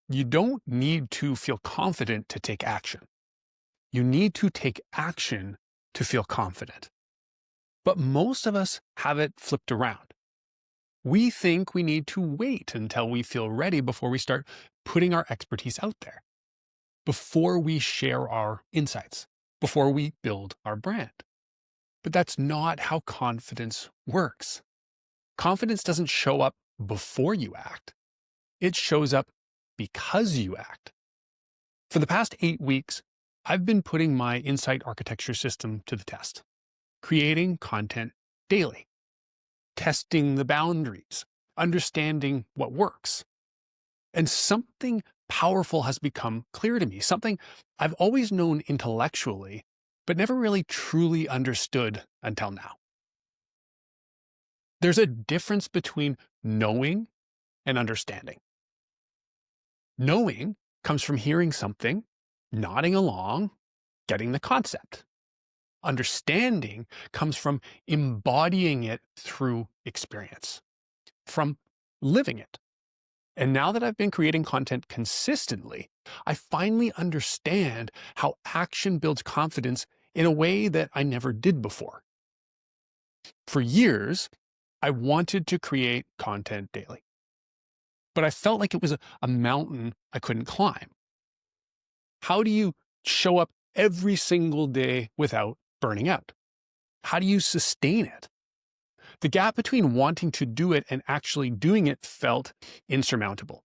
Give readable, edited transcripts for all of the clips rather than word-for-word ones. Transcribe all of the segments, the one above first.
You don't need to feel confident to take action. You need to take action to feel confident. But most of us have it flipped around. We think we need to wait until we feel ready before we start putting our expertise out there, before we share our insights, before we build our brand. But that's not how confidence works. Confidence doesn't show up before you act. It shows up because you act. For the past 8 weeks, I've been putting my insight architecture system to the test, creating content daily, testing the boundaries, understanding what works. And something powerful has become clear to me, something I've always known intellectually, but never really truly understood until now. There's a difference between knowing and understanding. Knowing comes from hearing something, nodding along, getting the concept. Understanding comes from embodying it through experience, from living it. And now that I've been creating content consistently, I finally understand how action builds confidence in a way that I never did before. For years, I wanted to create content daily, but I felt like it was a mountain I couldn't climb. How do you show up every single day without burning out? How do you sustain it? The gap between wanting to do it and actually doing it felt insurmountable.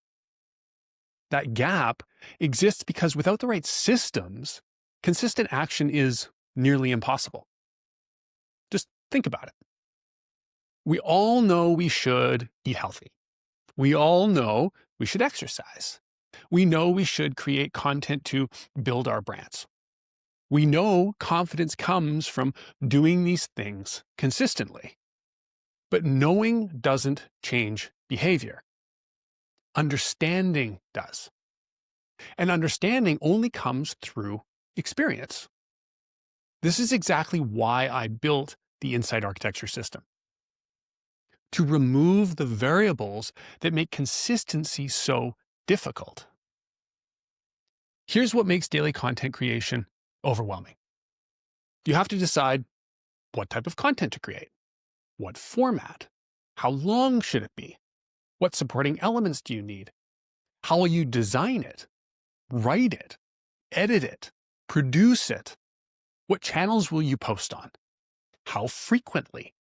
That gap exists because without the right systems, consistent action is nearly impossible. Just think about it. We all know we should eat healthy. We all know we should exercise. We know we should create content to build our brands. We know confidence comes from doing these things consistently. But knowing doesn't change behavior. Understanding does. And understanding only comes through experience. This is exactly why I built the Insight Architecture system. To remove the variables that make consistency so difficult. Here's what makes daily content creation overwhelming. You have to decide what type of content to create. What format? How long should it be? What supporting elements do you need? How will you design it? Write it? Edit it? Produce it? What channels will you post on? How frequently?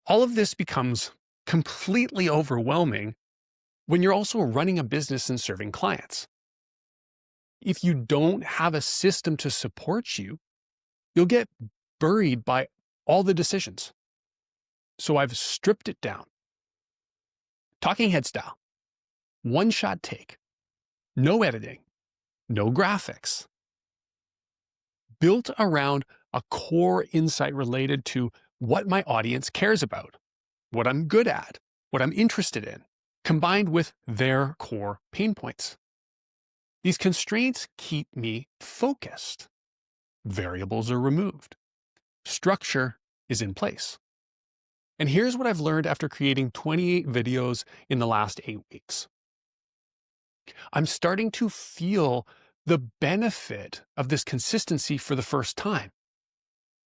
All of this becomes completely overwhelming when you're also running a business and serving clients. If you don't have a system to support you, you'll get buried by all the decisions. So I've stripped it down. Talking head style. One shot take. No editing. No graphics. Built around a core insight related to what my audience cares about, what I'm good at, what I'm interested in, combined with their core pain points. These constraints keep me focused. Variables are removed. Structure is in place. And here's what I've learned after creating 28 videos in the last 8 weeks. I'm starting to feel the benefit of this consistency for the first time.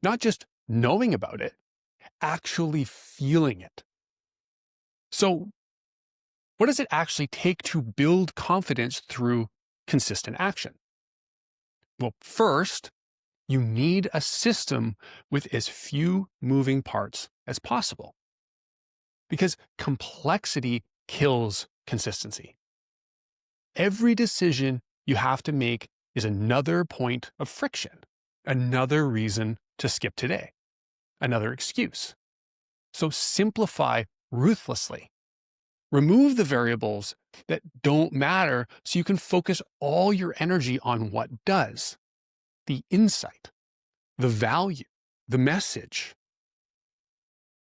Not just knowing about it, actually feeling it. So, what does it actually take to build confidence through consistent action? Well, first, you need a system with as few moving parts as possible. Because complexity kills consistency. Every decision you have to make is another point of friction, another reason to skip today, another excuse. So simplify ruthlessly. Remove the variables that don't matter so you can focus all your energy on what does. The insight, the value, the message.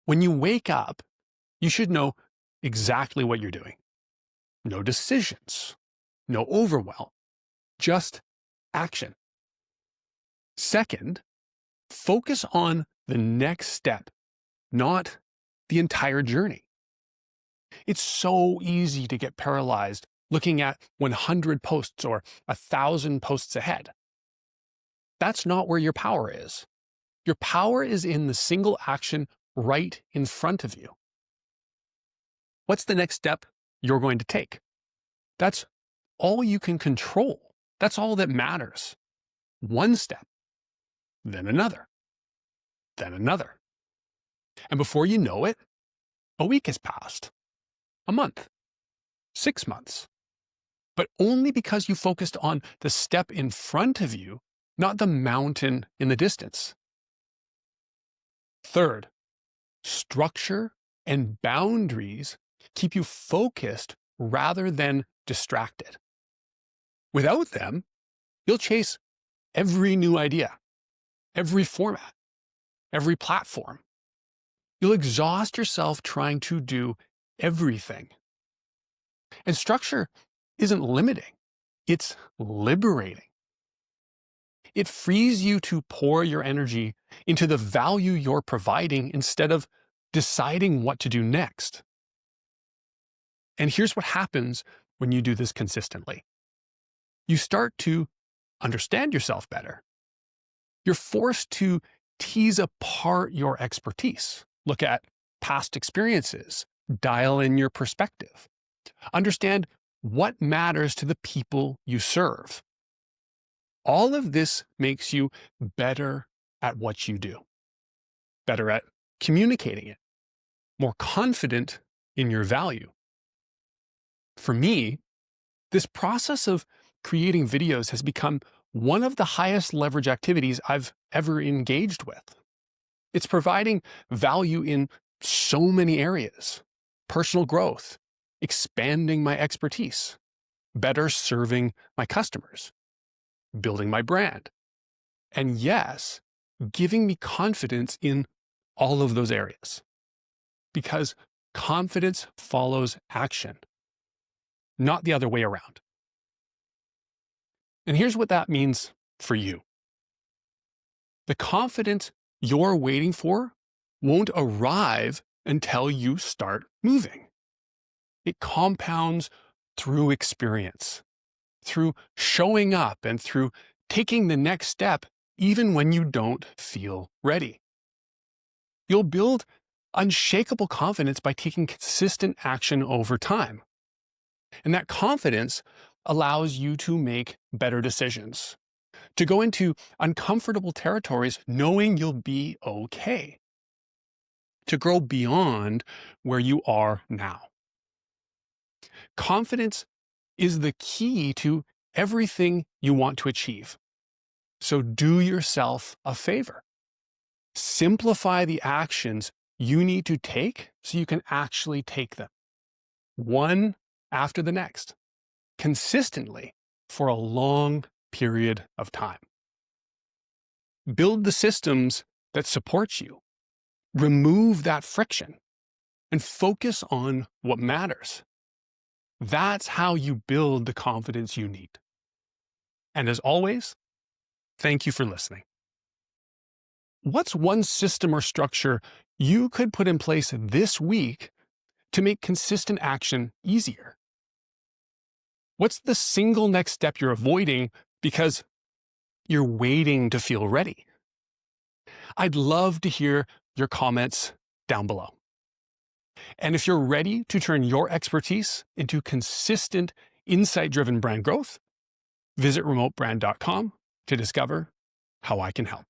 When you wake up, you should know exactly what you're doing. No decisions, no overwhelm, just action. Second, focus on the next step, not the entire journey. It's so easy to get paralyzed looking at 100 posts or 1,000 posts ahead. That's not where your power is. Your power is in the single action right in front of you. What's the next step you're going to take? That's all you can control. That's all that matters. One step, then another, then another. And before you know it, a week has passed, a month, 6 months. But only because you focused on the step in front of you, not the mountain in the distance. Third, structure and boundaries keep you focused rather than distracted. Without them, you'll chase every new idea, every format, every platform. You'll exhaust yourself trying to do everything. And structure isn't limiting, it's liberating. It frees you to pour your energy into the value you're providing instead of deciding what to do next. And here's what happens when you do this consistently. You start to understand yourself better. You're forced to tease apart your expertise, look at past experiences, dial in your perspective, understand what matters to the people you serve. All of this makes you better at what you do, better at communicating it, more confident in your value. For me, this process of creating videos has become one of the highest leverage activities I've ever engaged with. It's providing value in so many areas: personal growth, expanding my expertise, better serving my customers, building my brand, and yes, giving me confidence in all of those areas. Because confidence follows action, not the other way around. And here's what that means for you. The confidence you're waiting for won't arrive until you start moving. It compounds through experience, through showing up, and through taking the next step even when you don't feel ready. You'll build unshakable confidence by taking consistent action over time. And that confidence allows you to make better decisions, to go into uncomfortable territories knowing you'll be okay, to grow beyond where you are now. Confidence is the key to everything you want to achieve. So do yourself a favor. Simplify the actions you need to take so you can actually take them, one after the next, consistently for a long period of time. Build the systems that support you. Remove that friction and focus on what matters. That's how you build the confidence you need. And as always, thank you for listening. What's one system or structure you could put in place this week to make consistent action easier? What's the single next step you're avoiding because you're waiting to feel ready? I'd love to hear your comments down below. And if you're ready to turn your expertise into consistent, insight-driven brand growth, visit remotebrand.com to discover how I can help.